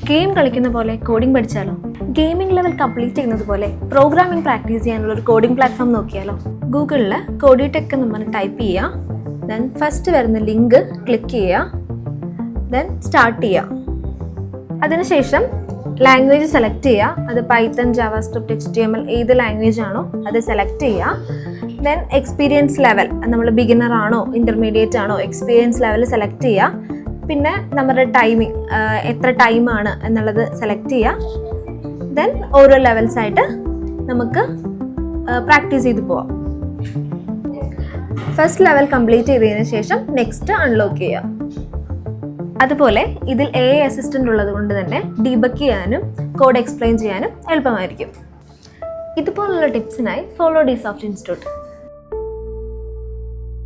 Game കളിക്കുന്ന പോലെ coding പഠിച്ചാലോ? Gaming level complete ചെയ്യുന്നത് പോലെ പ്രോഗ്രാമിംഗ് പ്രാക്ടീസ് ചെയ്യാനുള്ള ഒരു കോഡിംഗ് പ്ലാറ്റ്ഫോം നോക്കിയാലോ? ഗൂഗിളിൽ കോഡിടെക് എന്ന് പറഞ്ഞ് ടൈപ്പ് ചെയ്യുക, ദെൻ ഫസ്റ്റ് വരുന്ന ലിങ്ക് ക്ലിക്ക് ചെയ്യുക, ദെൻ സ്റ്റാർട്ട് ചെയ്യുക. അതിനുശേഷം ലാംഗ്വേജ് സെലക്ട് ചെയ്യുക. അത് പൈത്തൺ, ജാവാസ്ക്രിപ്റ്റ്, HTML ഏത് ലാംഗ്വേജ് ആണോ അത് സെലക്ട് ചെയ്യുക. ദെൻ എക്സ്പീരിയൻസ് ലെവൽ, നമ്മൾ ബിഗിനർ ആണോ ഇൻ്റർമീഡിയറ്റ് ആണോ എക്സ്പീരിയൻസ് ലെവൽ സെലക്ട് ചെയ്യുക. പിന്നെ നമ്മുടെ ടൈമിംഗ് എത്ര ടൈമാണ് എന്നുള്ളത് സെലക്ട് ചെയ്യുക. ദെൻ ഓരോ ലെവൽസായിട്ട് നമുക്ക് പ്രാക്ടീസ് ചെയ്ത് പോവാം. ഫസ്റ്റ് ലെവൽ കംപ്ലീറ്റ് ചെയ്തതിന് ശേഷം നെക്സ്റ്റ് അൺലോക്ക് ചെയ്യുക. അതുപോലെ ഇതിൽ AI അസിസ്റ്റൻ്റ് ഉള്ളത് കൊണ്ട് തന്നെ ഡീബഗ് ചെയ്യാനും കോഡ് എക്സ്പ്ലെയിൻ ചെയ്യാനും എളുപ്പമായിരിക്കും. ഇതുപോലുള്ള ടിപ്സിനായി ഫോളോ ഡി സോഫ്റ്റ് ഇൻസ്റ്റിറ്റ്യൂട്ട്.